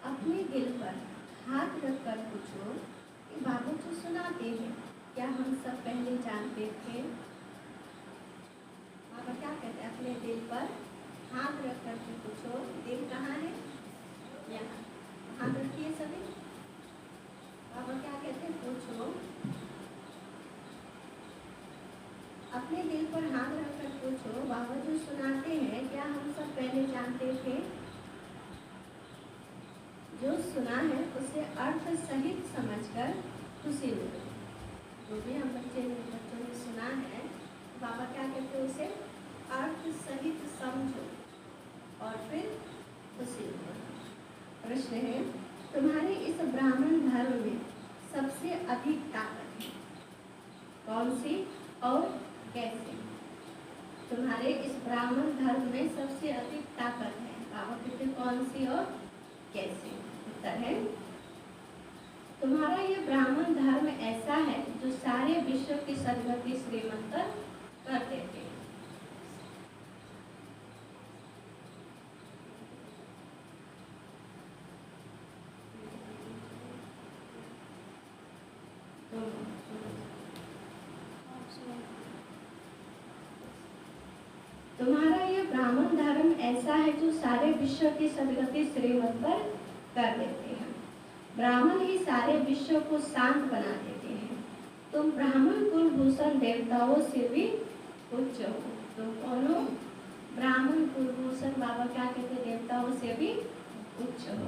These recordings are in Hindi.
अपने दिल पर हाथ रखकर पूछो कि बाबू जो सुनाते हैं क्या हम सब पहले जानते थे। बाबा क्या कहते हैं, अपने दिल पर हाथ रख करके पूछो। दिल कहाँ है? यहाँ। हाथ रखिए सभी। बाबा क्या कहते हैं, पूछो। अपने दिल पर हाथ रखकर पूछो, बाबा जो सुनाते हैं क्या हम सब पहले जानते थे। जो सुना है उसे अर्थ सहित समझकर खुशी मिले। जो भी हम बच्चों ने सुना है, बाबा क्या कहते हैं, उसे अर्थ सहित समझो और फिर खुशी मिले। प्रश्न है, तुम्हारे इस ब्राह्मण धर्म में सबसे अधिक ताकत है कौन सी और कैसे? तुम्हारे इस ब्राह्मण धर्म में सबसे अधिक ताकत है, बाबा कहते कौन सी और कैसे? उत्तर है, तुम्हारा यह ब्राह्मण धर्म ऐसा है जो सारे विश्व की सद्गति श्रीमंत कर देते हैं। तुम्हारा यह ब्राह्मण धर्म ऐसा है जो सारे विश्व की सद्गति श्रीमत पर कर देते हैं। ब्राह्मण ही सारे विश्व को शांत बना देते हैं। तुम ब्राह्मण कुलभूषण देवताओं से भी उच्च हो। तुम कौन हो? ब्राह्मण कुलभूषण, बाबा क्या कहते हैं, देवताओं से भी उच्च हो।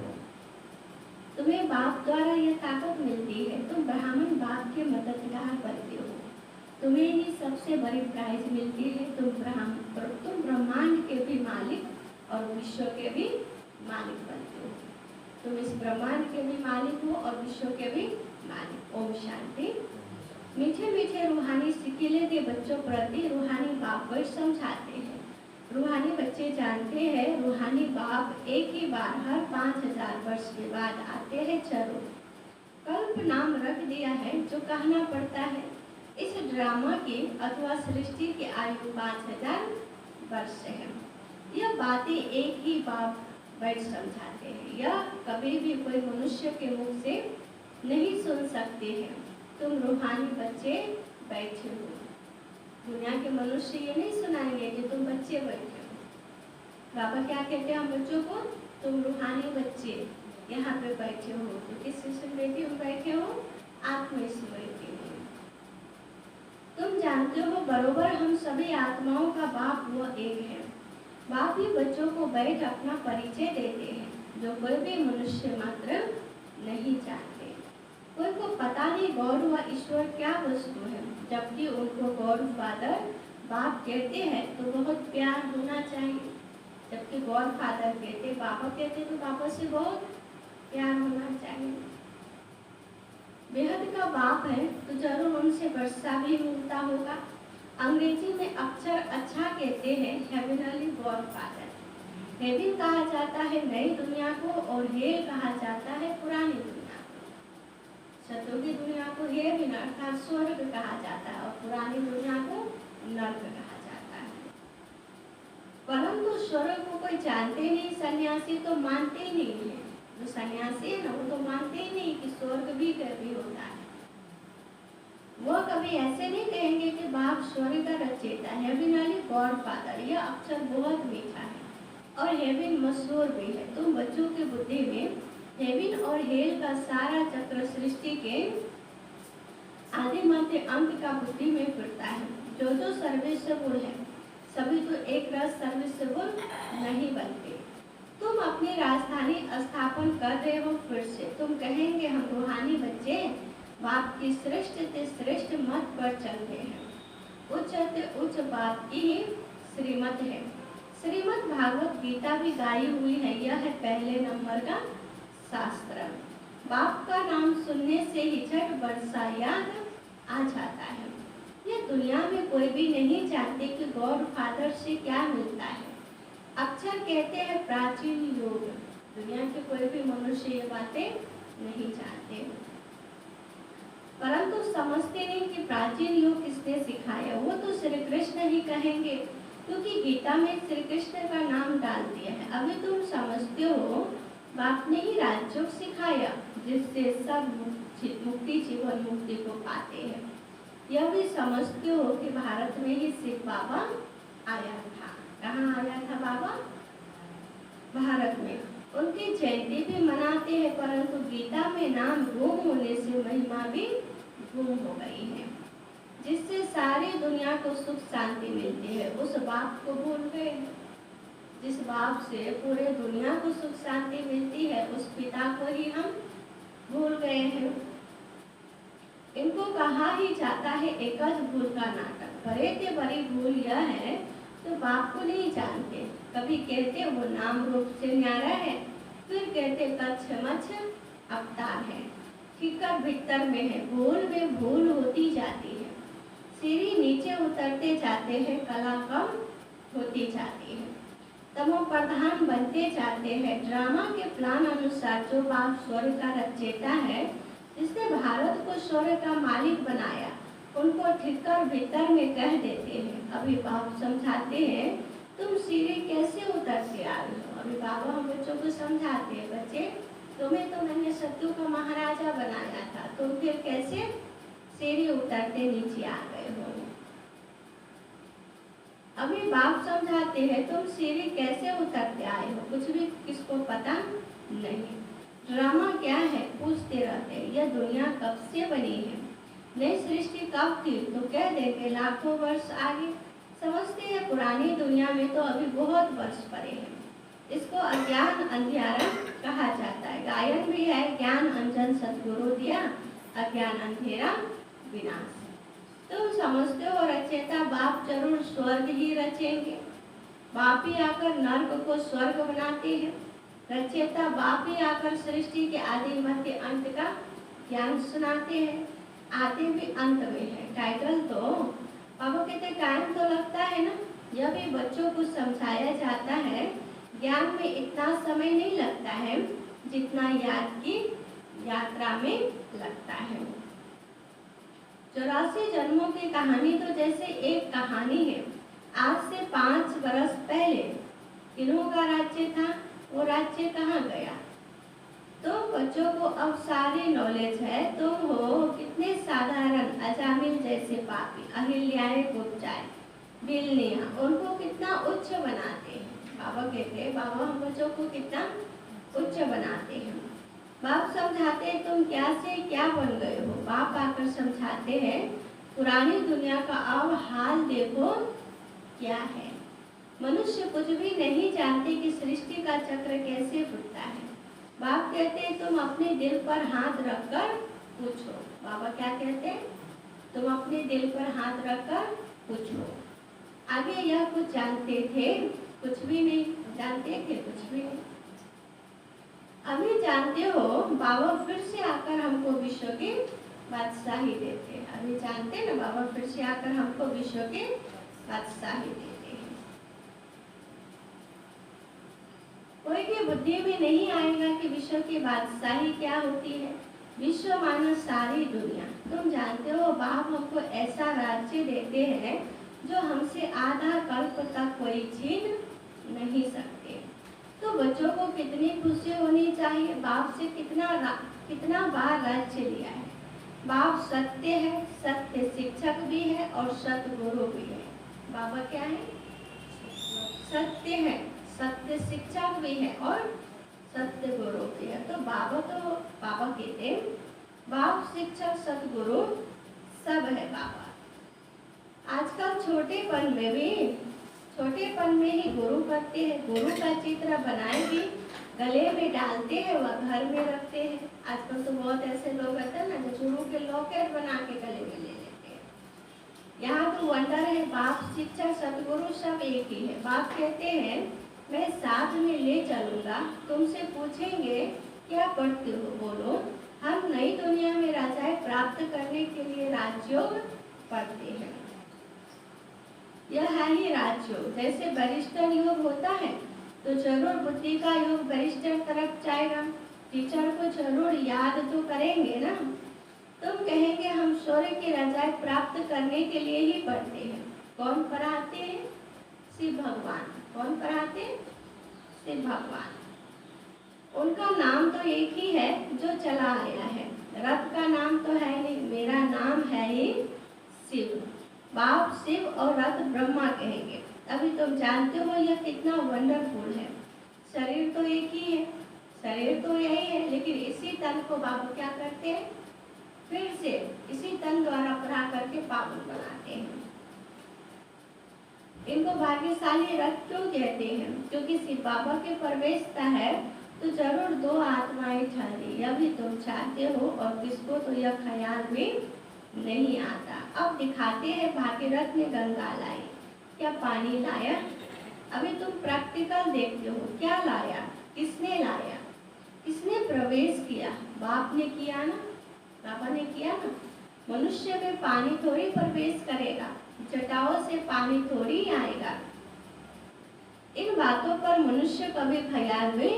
तुम्हें बाप द्वारा यह ताकत मिलती है, तुम ब्राह्मण बाप के मददगार बनते हो। तुम्हें ही सबसे बड़ी प्राइज मिलती है। तुम ब्रह्मांड के भी मालिक और विश्व के भी मालिक बनते हो। तुम इस ब्रह्मांड के भी मालिक हो और विश्व के भी मालिक। ओम शांति। मीठे मीठे रूहानी सिकीले दे बच्चों प्रति रूहानी बाप वही समझाते हैं। रूहानी बच्चे जानते हैं रूहानी बाप एक ही बार हर 5000 वर्ष के बाद आते हैं। चलो कल्प नाम रख दिया है जो कहना पड़ता है। इस ड्रामा की अथवा सृष्टि की आयु 5000 वर्ष है। यह बातें एक ही बाप बैठ समझाते हैं। यह कभी भी कोई मनुष्य के मुख से नहीं सुन सकते हैं। तुम रूहानी बच्चे बैठे हो। दुनिया के मनुष्य ये नहीं सुनाएंगे कि तुम बच्चे बैठे हो। बाबा क्या कहते हैं हम बच्चों को, तुम रूहानी बच्चे यहाँ पे बैठे हो। तो किस स्मृति में बैठे हो? आत्म स्मृति में। तुम जानते हो बरोबर हम सभी आत्माओं का बाप वो एक है। बाप ही बच्चों को बैठ अपना परिचय देते हैं जो कोई भी मनुष्य मात्र नहीं जानते। कोई को पता नहीं गॉड व ईश्वर क्या वस्तु है, जबकि उनको गॉड फादर बाप कहते हैं तो बहुत प्यार होना चाहिए। जबकि गॉड फादर कहते, बाबा कहते तो बाबा से बहुत प्यार होना चाहिए। बेहद का बाप है तो जरूर उनसे वर्षा भी मिलता होगा। अंग्रेजी में अक्षर अच्छा कहते हैं हेवनली गॉड फादर। हेवन कहा जाता है नई दुनिया को और हेल कहा जाता है पुरानी दुनिया को। शत्रु की दुनिया को हेवन अर्थात स्वर्ग कहा जाता है और पुरानी दुनिया को नर्क कहा जाता है। परंतु स्वर्ग को कोई जानते नहीं, सन्यासी तो मानते ही नहीं है। जो सन्यासी है ना वो तो मानते ही नहीं कि स्वर्ग भी कभी होता है। वो कभी ऐसे नहीं कहेंगे कि बाप स्वर्ग का रचयिता है। हेवनली गॉड फादर, यह अक्षर बहुत मीठा है और हेवन मशहूर भी है। तुम बच्चों की बुद्धि में हेवन और हेल का सारा चक्र सृष्टि के आदि मध्य अंत का बुद्धि में फिरता है। जो जो सर्वस्व गुण है सभी तो एक रस सर्वस्व गुण नहीं बनते। तुम अपनी राजधानी स्थापन कर रहे हो। फिर से तुम कहेंगे हम रूहानी बच्चे बाप की श्रेष्ठ से श्रेष्ठ मत पर चलते हैं। उच्च से उच्च बाप की ही श्रीमत है। श्रीमद भागवत गीता भी गाई हुई है। यह है पहले नंबर का शास्त्र। बाप का नाम सुनने से ही झट वर्षा याद आ जाता है। यह दुनिया में कोई भी नहीं जानते कि गॉड फादर से क्या मिलता है। अक्षर कहते हैं प्राचीन योग। दुनिया के कोई भी मनुष्य ये बातें नहीं जानते, परंतु समझते नहीं कि प्राचीन योग किसने सिखाया। वो तो श्री कृष्ण ही कहेंगे क्योंकि गीता में श्री कृष्ण का नाम डाल दिया है। अभी तुम समझते हो बाप ने ही राजयोग सिखाया जिससे सब मुक्ति जीवन मुक्ति को पाते हैं। यह भी समझते हो कि भारत में ही शिव बाबा आया था। कहाँ आया था बाबा? भारत में। उनकी जयंती भी मनाते हैं, परंतु गीता में नाम गुम होने से महिमा भी गुम हो गई है, जिससे सारी दुनिया को सुख शांति मिलती है। उस बाप को भूल गए हैं। जिस बाप से पूरे दुनिया को सुख शांति मिलती है, उस पिता को ही हम भूल गए हैं। इनको कहा ही जाता है एकज भूल का नाटक। बड़े से बड़ी भूल यह है तो बाप को नहीं जानते। कभी कहते वो नाम रूप से न्यारा है, फिर कहते कच्छ मच्छ अवतार है, ठीकर भीतर में है। भूल में भूल होती जाती है, सीढ़ी नीचे उतरते जाते हैं, कला कम होती जाती है, तमो प्रधान बनते जाते हैं। ड्रामा के प्लान अनुसार जो बाप स्वर्ग का रचयिता है, जिसने भारत को स्वर्ग का मालिक बनाया, उनको ठीकर भीतर में कह देते हैं। अभी बाप समझाते हैं तुम सीढ़ी कैसे उतरते आ रहे हो। अभी बाबा हम बच्चों को समझाते हैं, बच्चे तुम्हें तो मैंने सत्तू का महाराजा बनाया था, तुम फिर कैसे सीढ़ी उतरते नीचे आ गए हो। अभी बाप समझाते हैं तुम सीढ़ी कैसे उतरते आए हो, कुछ भी किसको पता नहीं। ड्रामा क्या है पूछते रहते हैं। यह दुनिया कब से बनी है, नई सृष्टि कब थी, तो कह देंगे लाखों वर्ष आगे। समझते हैं पुरानी दुनिया में तो अभी बहुत वर्ष पड़े हैं। इसको अज्ञान अंधियारा कहा जाता है। गायन भी है, ज्ञान अंजन सतगुरु दिया, अज्ञान अंधेरा विनाश। तुम समझते हो रचयिता बाप जरूर स्वर्ग ही रचेंगे। बाप ही आकर नर्क को स्वर्ग बनाते हैं। रचयिता बाप ही आकर सृष्टि के आदि मध्य अंत का ज्ञान सुनाते हैं। आते भी अंत में है। टाइटल तो बाबा कहते टाइम तो लगता है ना, यह भी बच्चों को समझाया जाता है। ज्ञान में इतना समय नहीं लगता है जितना याद की यात्रा में लगता है। 84 जन्मों की कहानी तो जैसे एक कहानी है। आज से 5 बरस पहले किन्हों का राज्य था, वो राज्य कहाँ गया। तो बच्चों को अब सारी नॉलेज है। तुम हो कितने साधारण अजामिल जैसे पापी, अहिल्याएं कुब्जाएं, बिल्लियां, उनको कितना उच्च बनाते हैं। बाबा कहते हैं बाबा हम बच्चों को कितना उच्च बनाते हैं। बाप समझाते हैं तुम क्या से क्या बन गए हो। बाप आकर समझाते हैं पुरानी दुनिया का अब हाल देखो क्या है। मनुष्य कुछ भी नहीं जानते कि सृष्टि का चक्र कैसे फूटता है। बाप कहते हैं तुम अपने दिल पर हाथ रखकर पूछो। बाबा क्या कहते हैं, तुम अपने दिल पर हाथ रखकर पूछो। आगे यह कुछ जानते थे, कुछ भी नहीं जानते थे, कुछ भी नहीं। अभी जानते हो बाबा फिर से आकर हमको विश्व की बादशाही देते हैं। अभी जानते ना बाबा फिर से आकर हमको विश्व की बादशाही देते हैं। कोई भी बुद्धि में नहीं आएगा कि विश्व की बादशाही क्या होती है। विश्व मानो सारी दुनिया। तुम जानते हो बाप हमको ऐसा राज्य देते हैं जो हमसे आधा कल्प तक कोई छीन नहीं सकते। तो बच्चों को कितनी खुशी होनी चाहिए। बाप से कितना बार राज्य लिया है। बाप सत्य है, सत्य शिक्षक भी है और सतगुरु भी है। बाबा क्या है, सत्य है, सत्य शिक्षक भी है और सत्य गुरु भी है। तो बाबा कहते हैं बाप शिक्षक सतगुरु सब है बाबा। आजकल छोटेपन में ही गुरु करते हैं। गुरु का चित्र बनाए भी गले में डालते हैं व घर में रखते हैं। आजकल तो बहुत ऐसे लोग रहते हैं ना जो गुरु के लॉकेट बना के गले में ले लेते हैं। यहाँ तो वंडर है, बाप शिक्षक सतगुरु सब एक ही है। बाप कहते हैं मैं साथ में ले चलूंगा, तुमसे पूछेंगे क्या पढ़ते हो, बोलो हम नई दुनिया में राजाएं प्राप्त करने के लिए राजयोग पढ़ते हैं। यह है ही राजयोग। जैसे बैरिस्टर योग होता है तो जरूर बुद्धि का योग बैरिस्टर तरफ जाएगा। टीचर को जरूर याद तो करेंगे ना। तुम कहेंगे हम स्वर्ग की राजाएं प्राप्त करने के लिए ही पढ़ते हैं। कौन पढ़ाते हैं, शिव भगवान। कौन पढ़ाते, शिव भगवान। उनका नाम तो एक ही है जो चला आया है। रथ का नाम तो है नहीं, मेरा नाम है ही शिव। बाप शिव और रथ ब्रह्मा कहेंगे। अभी तुम जानते हो यह कितना वंडरफुल है। शरीर तो एक ही है, शरीर तो यही है, लेकिन इसी तन को बाबा क्या करते हैं, फिर से इसी तन द्वारा पढ़ा करके पावन बनाते हैं। इनको भाग्यशाली रथ क्यों कहते हैं? क्योंकि शिव बाबा के प्रवेशता है तो जरूर दो आत्माएं ठहरी, यह भी तुम चाहते हो और किसको तो यह ख्याल भी नहीं आता। अब दिखाते हैं भागीरथ ने गंगा लाई, क्या पानी लाया? अभी तुम प्रैक्टिकल देखते हो, क्या लाया, किसने लाया, किसने प्रवेश किया? बाप ने किया ना, बाबा ने किया ना। मनुष्य में पानी थोड़ी प्रवेश करेगा, जटाओं से पानी थोड़ी आएगा। इन बातों पर मनुष्य कभी ख्याल भी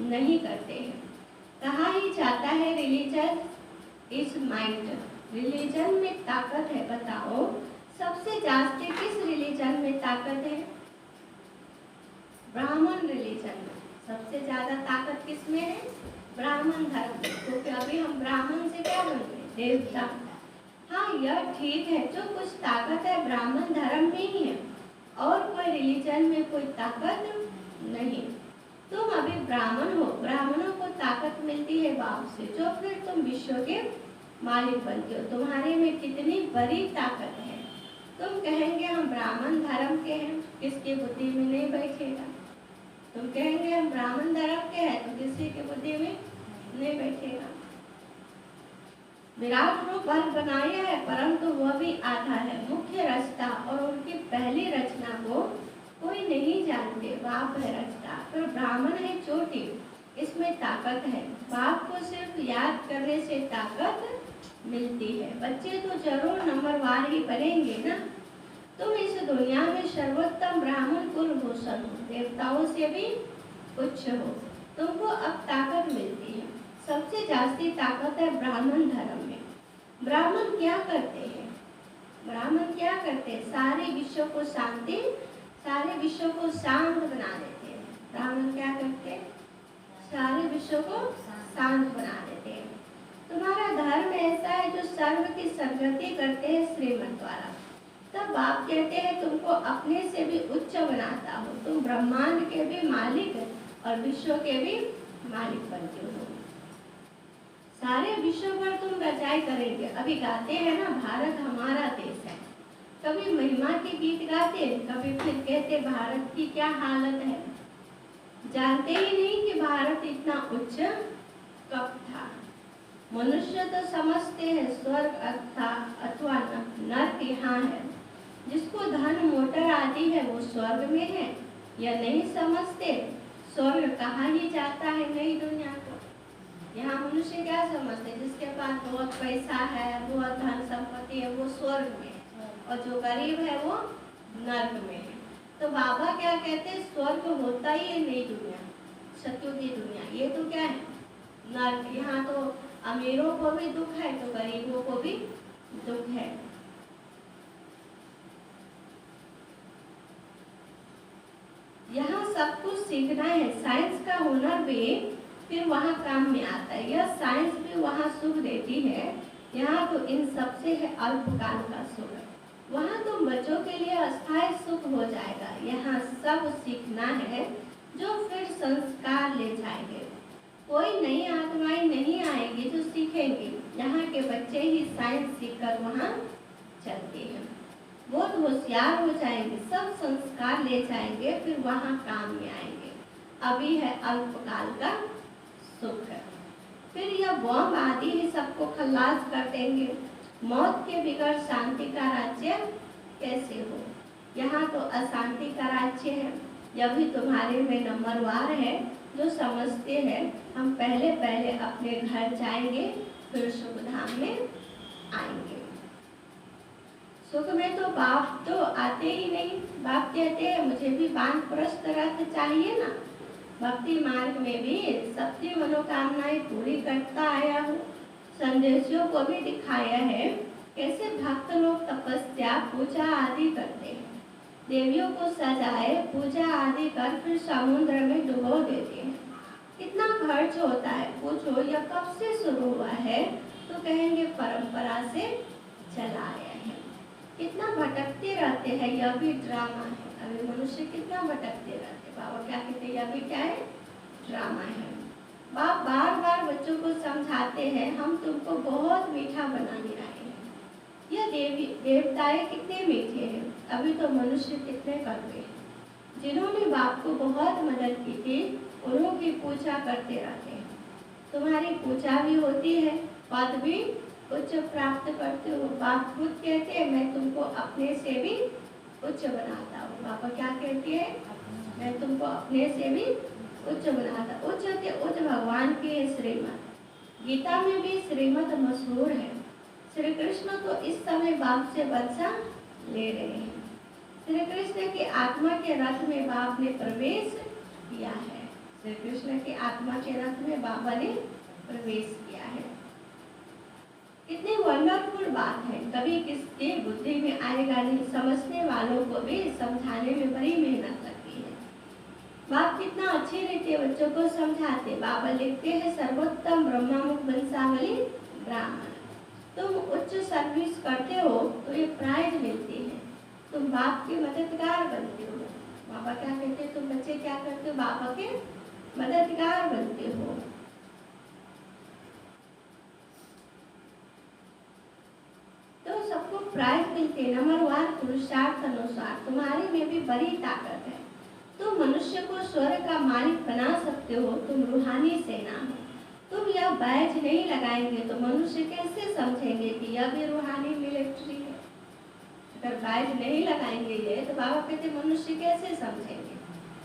नहीं करते हैं। कहा ही जाता है रिलीजन इज माइंड, रिलीजन में ताकत है। बताओ सबसे जास्ती किस रिलीजन में ताकत है? ब्राह्मण रिलीजन में सबसे ज्यादा ताकत किस में है? ब्राह्मण धर्म में। क्योंकि अभी हम ब्राह्मण से क्या बनते, देवता। हाँ यह ठीक है, जो कुछ ताकत है ब्राह्मण धर्म में ही है, और कोई रिलीजन में कोई ताकत नहीं। तुम अभी ब्राह्मण हो, ब्राह्मणों को ताकत मिलती है बाप से, जो फिर तुम विश्व के मालिक बनते हो। तुम्हारे में कितनी बड़ी ताकत है। तुम कहेंगे हम ब्राह्मण धर्म के हैं, किसकी बुद्धि में नहीं बैठेगा। तुम कहेंगे हम ब्राह्मण धर्म के हैं तो किसी की बुद्धि में नहीं बैठेगा। विराट रूप बनाया है, परंतु वह भी आधा है। मुख्य रचता और उनकी पहली रचना को कोई नहीं जानते, बाप है रचता, पर ब्राह्मण है चोटी, इसमें ताकत है। बाप को सिर्फ याद करने से ताकत मिलती है। बच्चे तो जरूर नंबरवार ही बनेंगे ना। तुम इस दुनिया में सर्वोत्तम ब्राह्मण कुलभूषण हो, देवताओं से भी उच्च हो। तुमको अब ताकत मिलती है, सबसे जास्ती ताकत है ब्राह्मण धर्म में। ब्राह्मण क्या करते हैं? ब्राह्मण क्या करते हैं? सारे विश्व को शांति, सारे विश्व को शांत बना देते हैं। ब्राह्मण क्या करते हैं? सारे विश्व को शांत बना देते हैं। तुम्हारा धर्म ऐसा है जो सर्व की सदगति करते हैं श्रीमत द्वारा। तब बाप कहते हैं तुमको अपने से भी उच्च बनाता हो, तुम ब्रह्मांड के भी मालिक और विश्व के भी मालिक बनते हो। सारे विश्व पर तुम रचाई करेंगे। अभी गाते हैं ना भारत हमारा देश है, कभी महिमा के गीत गाते, कभी फिर कहते भारत की क्या हालत है। जानते ही नहीं कि भारत इतना उच्च कब था। मनुष्य तो समझते हैं स्वर्ग अथवा नर्क यहाँ है। जिसको धन मोटर आदि है वो स्वर्ग में है, या नहीं समझते स्वर्ग कहा ही जाता है नई दुनिया को। यहाँ मनुष्य क्या समझते, जिसके पास बहुत पैसा है, बहुत धन संपत्ति है, वो स्वर्ग में है, और जो गरीब है वो नर्क में है। तो बाबा क्या कहते हैं, स्वर्ग होता ही है नई दुनिया, सत्यों की दुनिया। ये तो क्या है, नर्क। यहाँ तो अमीरों को भी दुख है तो गरीबों को भी दुख है। यहाँ सब कुछ सीखना है। साइंस का हुनर भी फिर वहाँ काम में आता है। यह साइंस भी वहाँ सुख देती है, यहाँ तो इन सबसे है अल्पकाल का सुख। वहाँ तो बच्चों के लिए अस्थायी सुख हो जाएगा। यहाँ सब सीखना है जो फिर संस्कार ले जाएंगे। कोई नई आत्माएं नहीं आएगी जो सीखेंगी। यहाँ के बच्चे ही साइंस सीखकर वहाँ चलते हैं। बहुत होशियार हो जाएंगे, सब संस्कार ले जाएंगे, फिर वहाँ काम में आएंगे। अभी है अल्पकाल का सुख है, फिर यह बॉम्ब आदि ही सबको खल्लास कर देंगे। मौत के बिगड़ शांति का राज्य कैसे हो? यहाँ तो अशांति का राज्य है। यह भी तुम्हारे में नंबरवार है जो समझते हैं हम पहले पहले अपने घर जाएंगे, फिर सुख धाम में आएंगे। सुख में तो बाप तो आते ही नहीं। बाप कहते हैं मुझे भी वानप्रस्थ रथ चाहिए ना। भक्ति मार्ग में भी सबकी मनोकामनाएं पूरी करता आया हूँ। संदेशियों को भी दिखाया है कैसे भक्त लोग तपस्या पूजा आदि करते हैं, देवियों को सजाए पूजा आदि कर फिर समुद्र में डुबो देते हैं। कितना खर्च होता है पूछो, या कब से शुरू हुआ है तो कहेंगे परंपरा से चला आया है। कितना भटकते रहते हैं, यह भी ड्रामा है। अभी मनुष्य कितना भटकते रहते, बाबा क्या कहते हैं, यह भी क्या है, ड्रामा है। बाप बार बार बच्चों को समझाते हैं, हम तुमको बहुत मीठा बनाने आए हैं। यह देवताएं कितने मीठे हैं, अभी तो मनुष्य कितने कड़वे हैं। जिन्होंने बाप को बहुत मदद की थी उन्हों की पूजा करते रहते हैं। तुम्हारी पूजा भी होती है, पद भी उच्च प्राप्त करते हो। बाप खुद कहते हैं मैं तुमको अपने से भी उच्च बनाता हूँ। बाबा क्या कहते हैं, मैं तुमको अपने से भी उच्च बनाता। उच्च से उच्च भगवान की श्रीमत, गीता में भी श्रीमत मशहूर है। श्री कृष्ण तो इस समय बाप से बदला ले रहे हैं। श्री कृष्ण की आत्मा के रथ में बाप ने प्रवेश किया है। श्री कृष्ण की आत्मा के रथ में बाबा ने प्रवेश किया है। कितनी वंडरफुल बात है। कभी किसकी बुद्धि में आएगा नहीं, समझने वालों को भी समझाने में बड़ी मेहनत लगती है। बाप कितना अच्छी रीति बच्चों को समझाते। बाबा लिखते हैं सर्वोत्तम ब्रह्मामुख वंशावली ब्राह्मण। तुम उच्च सर्विस करते हो तो ये प्राइज मिलती है, तुम बाप के मददगार बनते हो। बाबा क्या कहते हैं, तुम बच्चे क्या करते हो, बाबा के मददगार बनते हो। तो सबको प्राइज मिलते हैं। नंबर 1 पुरुषार्थ अनुसार तुम्हारे में भी बड़ी ताकत है। तुम मनुष्य को स्वर्ग का मालिक बना सकते हो। तुम रूहानी सेना हो। तुम यह बैज नहीं लगाएंगे तो मनुष्य कैसे समझेंगे कि यह भी रूहानी मिलिट्री है। अगर बैज नहीं लगाएंगे ये तो बाबा कहते मनुष्य कैसे समझेंगे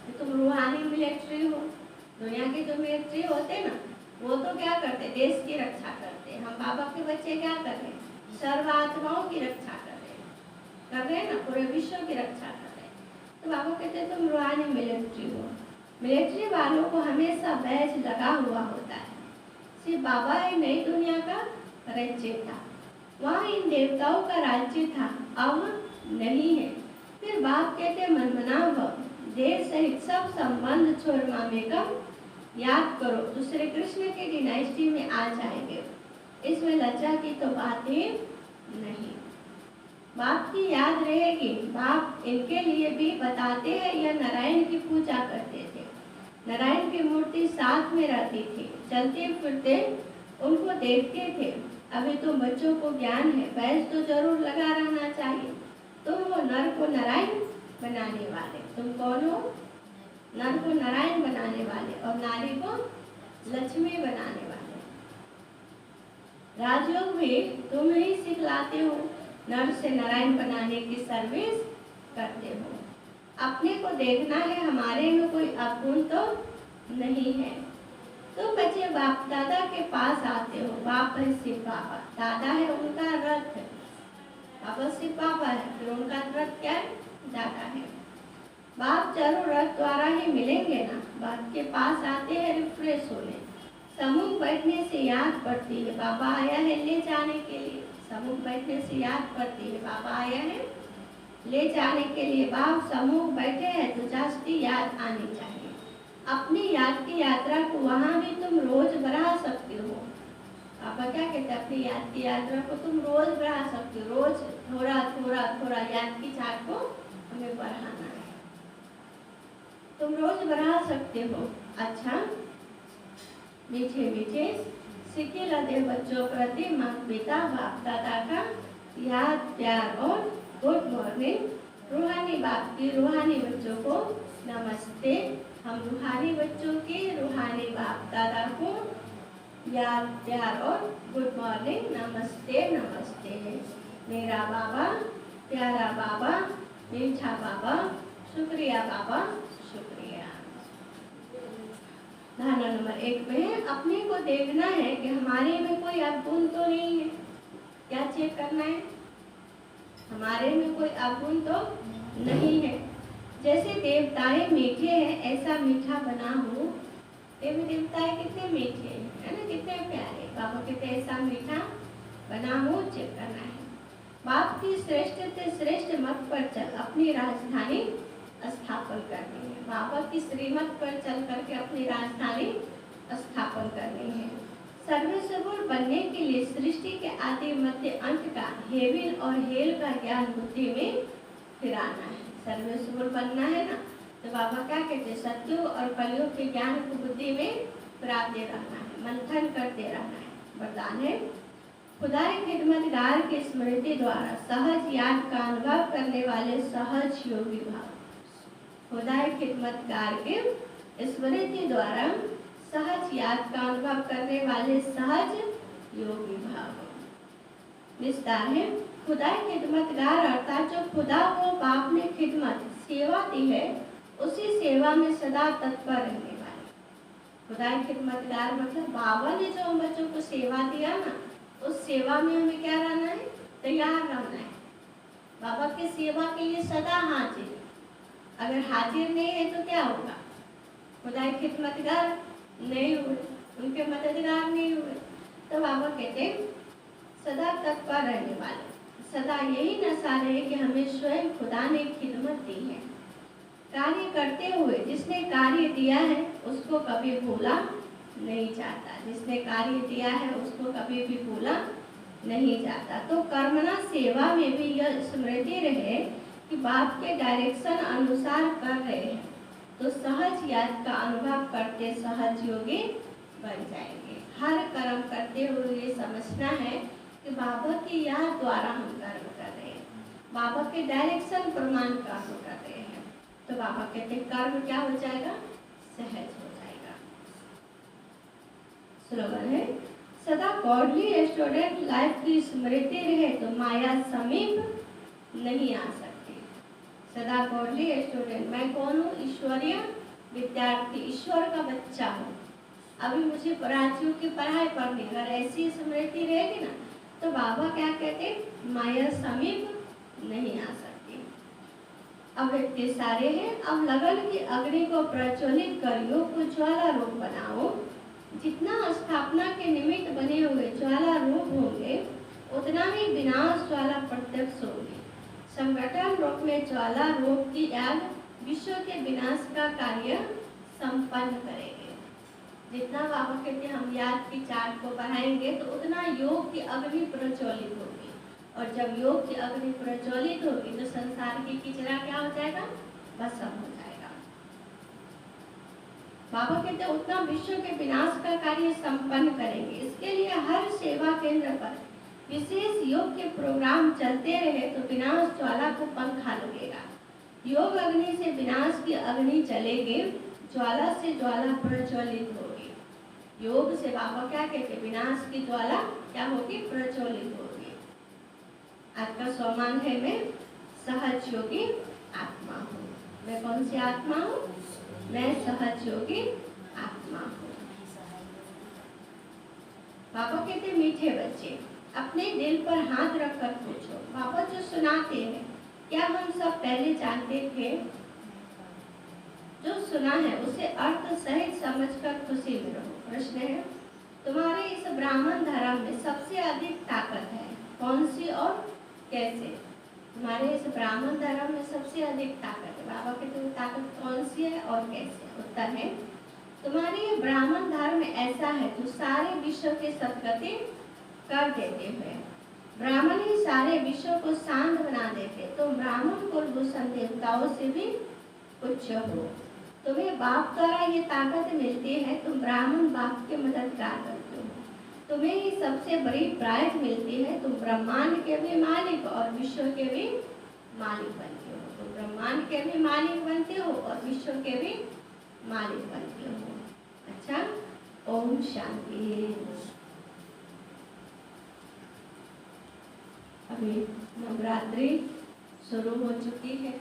कि तुम रूहानी मिलिट्री हो। दुनिया के जो मिलिट्री होते ना वो तो क्या करते, देश की रक्षा करते। हम बाबा के बच्चे क्या कर रहे हैं, सर्वात्माओं की रक्षा कर रहे हैं ना, पूरे विश्व की रक्षा कर रहे हैं। तो बाबा कहते हैं तुम रूहानी मिलिट्री हो। मिलिट्री वालों को हमेशा बैज लगा हुआ होता है। सिर्फ बाबा ही नई दुनिया का राज्य था, वहाँ इन देवताओं का राज्य था, अब नहीं है। फिर बाप कहते मनमना भव, देह सहित सब संबंध छोड़ मामेकम याद करो, दूसरे कृष्ण के डिनाइस्टी में आ जाएंगे। इसमें लज्जा की तो बात ही नहीं। बाप की याद रहेगी। बाप इनके लिए भी बताते हैं, यह नारायण की पूजा करते थे। नारायण की मूर्ति साथ में रहती थी, चलते फिरते उनको देखते थे। अभी तो बच्चों को ज्ञान है, बैज तो जरूर लगा रहना चाहिए। तुम हो नर को नारायण बनाने वाले। तुम कौन हो, नर को नारायण बनाने वाले और नारी को लक्ष्मी बनाने वाले। राजयोग भी तुम ही सिखलाते हो, नर से नारायण बनाने की सर्विस करते हो। अपने को देखना है, हमारे में कोई अवगुण तो नहीं है। तुम बच्चे बाप दादा के पास आते हो। बाप है शिव बाबा, दादा है उनका रथ, बाबा शिव बाबा है, फिर उनका रथ क्या है, दादा है। बाप जरूर रथ द्वारा ही मिलेंगे ना। बाप के पास आते हैं रिफ्रेश होने। समूह बैठने से याद पड़ती है बाबा आया है ले जाने के लिए। समूह बैठने से याद पड़ती है बाबा आया है ले जाने के लिए। बाप समूह बैठे हैं तो जास्ती याद आनी चाहिए। अपनी याद की यात्रा को वहाँ भी तुम रोज बढ़ा सकते हो। पापा क्या कहते हैं, अपनी याद की यात्रा को तुम रोज बढ़ा सकते हो। रोज थोड़ा थोड़ा थोड़ा याद की चाट को हमें बढ़ाना है, तुम रोज बढ़ा सकते हो। अच्छा, मीठे मीठे सिक्के लदे बच्चों प्रति माता पिता बाप दादा का याद प्यार और गुड मॉर्निंग। रूहानी बाप की रूहानी बच्चों को नमस्ते। हम रूहानी बच्चों की रूहानी बाप दादा को याद प्यार और गुड मॉर्निंग, नमस्ते नमस्ते। मेरा बाबा, प्यारा बाबा, मीठा बाबा, शुक्रिया बाबा, शुक्रिया। धारणा नंबर 1 में अपने को देखना है कि हमारे में कोई अवगुण तो नहीं है। क्या चेक करना है, हमारे में कोई अवगुण तो नहीं है। जैसे देवताएं मीठे हैं ऐसा मीठा बना हूँ। देवी देवताएं कितने मीठे हैं, है ना, कितने प्यारे। बाबा कहते ऐसा मीठा बना हूँ, चेक करना है। बाप की श्रेष्ठ से श्रेष्ठ मत पर चल अपनी राजधानी स्थापन करनी है। बाबा की श्रीमत पर चल करके अपनी राजधानी स्थापन करनी है। सर्वस्वपूर्ण बनने के लिए सृष्टि के आदि मध्य अंत का हेविल और हेल का ज्ञान बुद्धि में फिराना है। सर्वस्वपूर्ण बनना है ना, तो बाबा क्या कहते हैं, सत्युग और कलयुग के ज्ञान को बुद्धि में फिराते रहना है, मंथन करते रहना है। वरदान है, खुदाई खिदमतगार की स्मृति द्वारा सहज याद का अनुभव करने वाले सहज योगी भाव। खुदाई खिदमतगार के स्मृति द्वारा सहज याद का अनुभव करने वाले सहज योगी भाव। विस्तार है, खुदाई खिदमतगार अर्थात जो खुदा को बाप ने खिदमत सेवा दी है, उसी सेवा में सदा तत्पर रहने वाले। खुदाई खिदमतगार मतलब बाबा ने जो हम बच्चों को सेवा दिया ना, उस सेवा में हमें क्या रहना है, तैयार रहना है। बाबा की सेवा के लिए सदा हाजिर। अगर हाजिर नहीं है तो क्या होगा, खुदाई खिदमतगार नहीं हुए, उनके मददगार नहीं हुए। तो बाबा कहते सदा तत्पर रहने वाले, सदा यही नशा रहे कि हमें स्वयं खुदा ने खिदमत दी है। कार्य करते हुए जिसने कार्य दिया है उसको कभी भूला नहीं जाता, जिसने कार्य दिया है उसको कभी भी भूला नहीं जाता। तो कर्मणा सेवा में भी यह स्मृति रहे कि बाप के डायरेक्शन अनुसार कर रहे हैं, तो सहज याद का अनुभव करते सहज योगी बन जाएंगे। हर कर्म करते हुए ये समझना है कि बाबा की याद द्वारा हम कर्म कर रहे हैं, बाबा के डायरेक्शन प्रमाण कर्म कर रहे हैं। तो बाबा कहते कर्म क्या हो जाएगा, सहज हो जाएगा। स्लोगन है, सदा गॉडली स्टूडेंट लाइफ की स्मृति रहे तो माया समीप नहीं आ सकती। सदा गॉडली स्टूडेंट, मैं कौन हूँ, ईश्वरीय विद्यार्थी, ईश्वर का बच्चा हूँ। अभी मुझे प्राचियों की पढ़ाई पढ़नी, अगर ऐसी स्मृति रहेगी ना, तो बाबा क्या कहते, माया समीप नहीं आ सकती। अब व्यक्ति सारे हैं, अब लगन की अग्नि को प्रज्वलित कर योग को ज्वाला रूप बनाओ। जितना स्थापना के निमित्त बने हुए ज्वाला रूप होंगे, उतना ही विनाश ज्वाला प्रत्यक्ष होगी। संगठन रूप में ज्वाला रूप की याद विश्व के विनाश का कार्य संपन्न करेंगे। जितना बाबा कहते हम याद की चार्ट को बढ़ाएंगे तो उतना योग की अग्नि प्रज्वलित होगी, और जब योग की अग्नि प्रज्वलित होगी तो संसार की किचरा क्या हो जाएगा, भस्म हो जाएगा। बाबा कहते उतना विश्व के विनाश का कार्य संपन्न करेंगे। इसके लिए हर सेवा केंद्र पर विशेष योग के प्रोग्राम चलते रहे तो विनाश ज्वाला को पंखा लगेगा। योग अग्नि से विनाश की अग्नि चलेगी, ज्वाला से ज्वाला प्रज्वलित होगी। योग से बाबा क्या कहते, विनाश की ज्वाला क्या होगी, प्रज्वलित होगी। आज का सोमान है, मैं सहज योगी आत्मा हूँ। मैं कौन सी आत्मा हूँ, मैं सहज योगी आत्मा हूँ। बाबा कहते मीठे बच्चे, अपने दिल पर हाथ रखकर पूछो। बाबा जो सुनाते हैं, क्या हम सब पहले जानते थे? जो सुना है उसे अर्थ सहित समझकर खुशी में रहो। प्रश्न है, तुम्हारे इस ब्राह्मण धर्म में सबसे अधिक ताकत है कौन सी और कैसे? तुम्हारे इस ब्राह्मण धर्म में सबसे अधिक ताकत है, बाबा कहते हैं ताकत कौन सी है और कैसे? उत्तर है, तुम्हारे ये ब्राह्मण धर्म ऐसा है जो सारे विश्व के सदगति कर देते हुए ब्राह्मण ही सारे विश्व को शांत बना देते। तुम ब्राह्मण कुलभूषण देवताओं से भी उच्च हो। तुम्हें बाप द्वारा ये ताकत मिलती है, तुम ब्राह्मण बाप के मददगार बनते हो। तुम्हें ही सबसे बड़ी प्राइज मिलती है, तुम ब्रह्मांड के भी मालिक और विश्व के भी मालिक बनते हो। तुम ब्रह्मांड के भी मालिक बनते हो और विश्व के भी मालिक बनते हो। अच्छा, ओम शांति। अभी नवरात्रि शुरू हो चुकी है।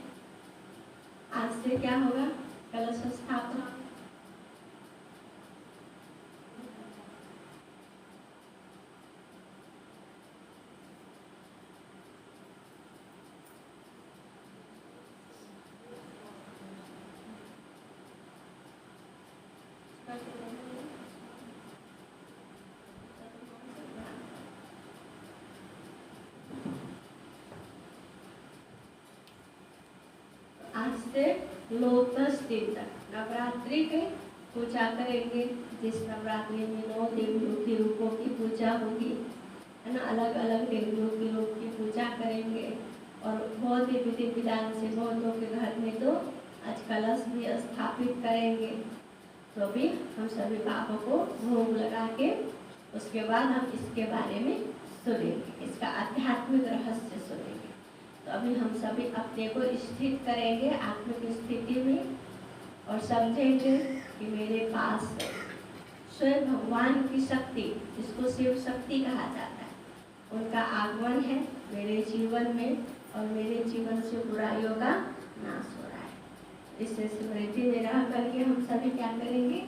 आज से क्या होगा, कलश स्थापना। आज से लोटस दिन तक नवरात्रि के पूजा करेंगे। जिस नवरात्रि में 9 देवियों के रूपों की पूजा होगी, है ना, अलग अलग देवियों के रूप की पूजा करेंगे। और बहुत ही विधि विधान से बहुतों के घर में तो आज कलश भी स्थापित करेंगे। तो अभी हम सभी बाबा को भोग लगा के उसके बाद हम इसके बारे में सुनेंगे, इसका आध्यात्मिक रहस्य सुनेंगे। तो अभी हम सभी अपने को स्थित करेंगे आत्मिक स्थिति में और समझेंगे कि मेरे पास स्वयं भगवान की शक्ति, जिसको शिव शक्ति कहा जाता है, उनका आगमन है मेरे जीवन में और मेरे जीवन से बुराइयों का नाश हो रहा है। इससे स्मृति में रह करके हम सभी क्या करेंगे,